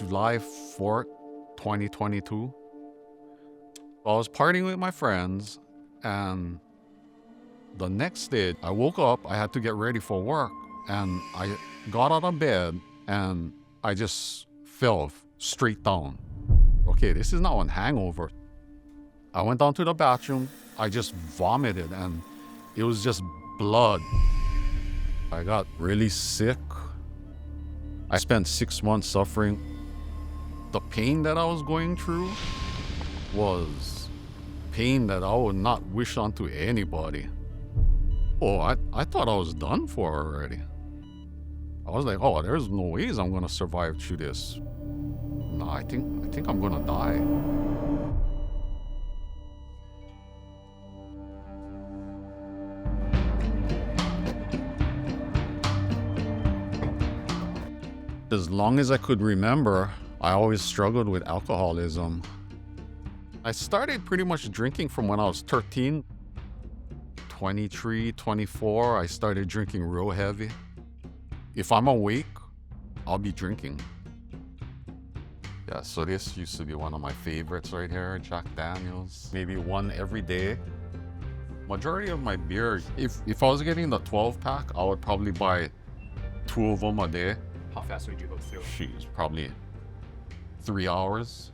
July 4th, 2022. I was partying with my friends, and the next day I woke up, I had to get ready for work, and I got out of bed and I just fell straight down. Okay, this is not a hangover. I went down to the bathroom, I just vomited, and it was just blood. I got really sick. I spent 6 months suffering. The pain that I was going through was pain that I would not wish onto anybody. Oh, I thought I was done for already. I was like, oh, there's no ways I'm gonna survive through this. No, I think I'm gonna die. As long as I could remember, I always struggled with alcoholism. I started pretty much drinking from when I was 13. 23, 24, I started drinking real heavy. If I'm awake, I'll be drinking. Yeah, so this used to be one of my favorites right here, Jack Daniels. Maybe one every day. Majority of my beer, if I was getting the 12 pack, I would probably buy 2 of them a day. How fast would you go through? Jeez, probably 3 hours.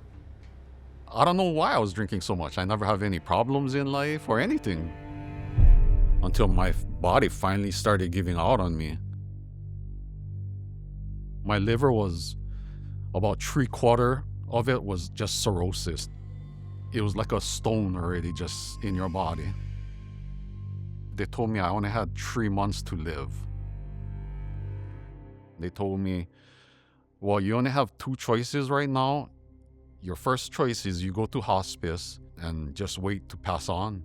I don't know why I was drinking so much. I never have any problems in life or anything. Until my body finally started giving out on me. My liver was about 3/4 of it was just cirrhosis. It was like a stone already just in your body. They told me I only had 3 months to live. They told me, well, you only have 2 choices right now. Your first choice is you go to hospice and just wait to pass on.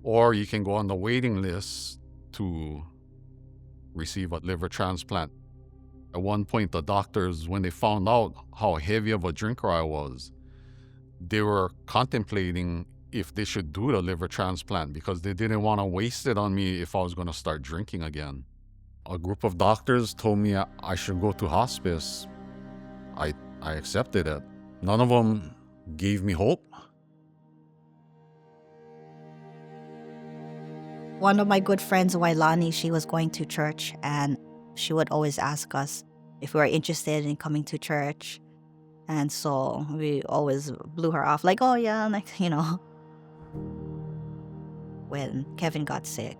Or you can go on the waiting list to receive a liver transplant. At one point, the doctors, when they found out how heavy of a drinker I was, they were contemplating if they should do the liver transplant because they didn't want to waste it on me if I was going to start drinking again. A group of doctors told me I should go to hospice. I accepted it. None of them gave me hope. One of my good friends, Wailani, she was going to church, and she would always ask us if we were interested in coming to church. And so we always blew her off, like, oh yeah, like, When Kevin got sick,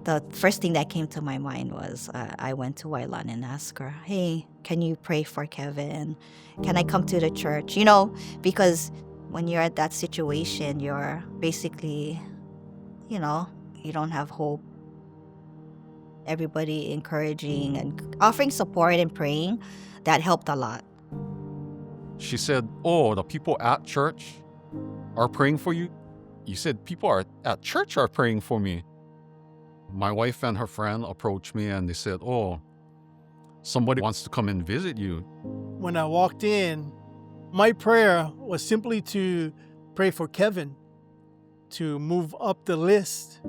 the first thing that came to my mind was I went to Wailani and asked her, hey, can you pray for Kevin? Can I come to the church? Because when you're at that situation, you're basically, you don't have hope. Everybody encouraging and offering support and praying, that helped a lot. She said, oh, the people at church are praying for you? You said people at church are praying for me. My wife and her friend approached me and they said, oh, somebody wants to come and visit you. When I walked in, my prayer was simply to pray for Kevin to move up the list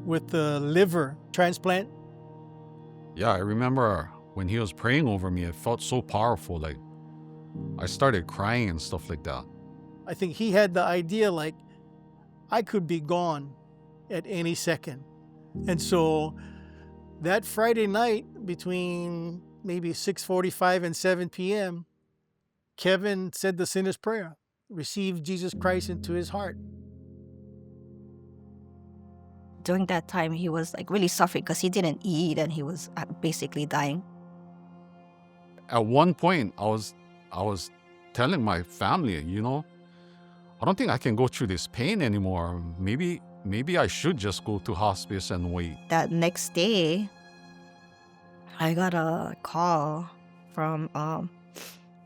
with the liver transplant. Yeah, I remember when he was praying over me, it felt so powerful. Like, I started crying and stuff like that. I think he had the idea like, I could be gone at any second. And so that Friday night between maybe 6:45 and 7 p.m., Kevin said the sinner's prayer, received Jesus Christ into his heart. During that time, he was like really suffering because he didn't eat and he was basically dying. At one point, I was telling my family, I don't think I can go through this pain anymore. Maybe I should just go to hospice and wait. That next day, I got a call from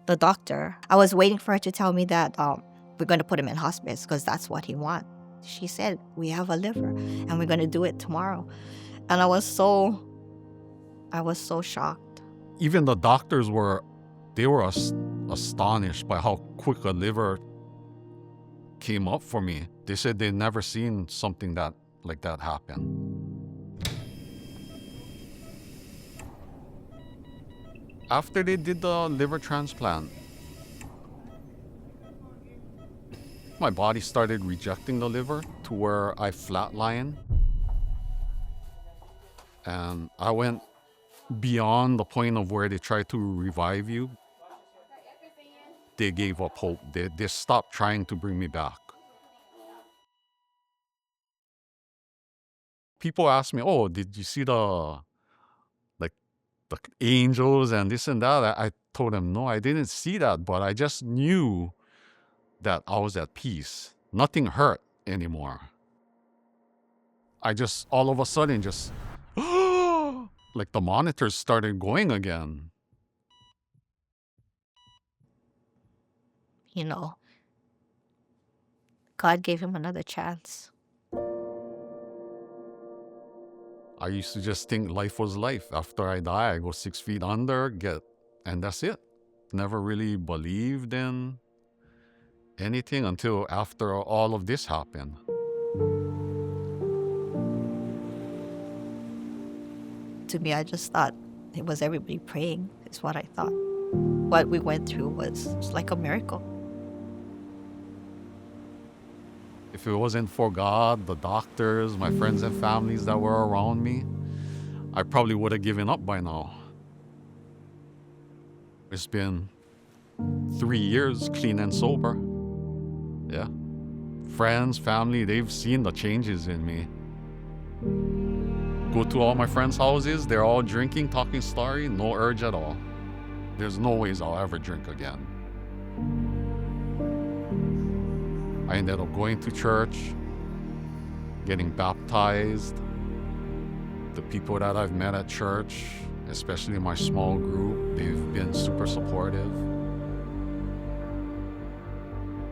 the doctor. I was waiting for her to tell me that we're going to put him in hospice because that's what he wants. She said, we have a liver and we're going to do it tomorrow. And I was so shocked. Even the doctors were astonished by how quick a liver came up for me. They said they'd never seen something like that happen. After they did the liver transplant, my body started rejecting the liver to where I flatlined. And I went beyond the point of where they tried to revive you. They gave up hope. They stopped trying to bring me back. People ask me, oh, did you see the angels and this and that? I told them, no, I didn't see that, but I just knew that I was at peace. Nothing hurt anymore. I just, all of a sudden, just, like the monitors started going again. You know, God gave him another chance. I used to just think life was life. After I die, I go 6 feet under, and that's it. Never really believed in anything until after all of this happened. To me, I just thought it was everybody praying, is what I thought. What we went through was like a miracle. If it wasn't for God, the doctors, my friends and families that were around me, I probably would have given up by now. It's been 3 years clean and sober. Yeah. Friends, family, they've seen the changes in me. Go to all my friends' houses, they're all drinking, talking story, no urge at all. There's no ways I'll ever drink again. I ended up going to church, getting baptized. The people that I've met at church, especially my small group, they've been super supportive.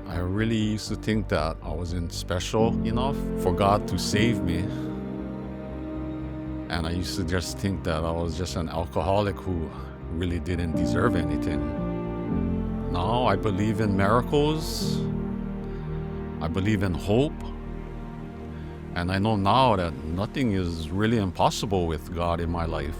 I really used to think that I wasn't special enough for God to save me. And I used to just think that I was just an alcoholic who really didn't deserve anything. Now I believe in miracles. I believe in hope. And I know now that nothing is really impossible with God in my life.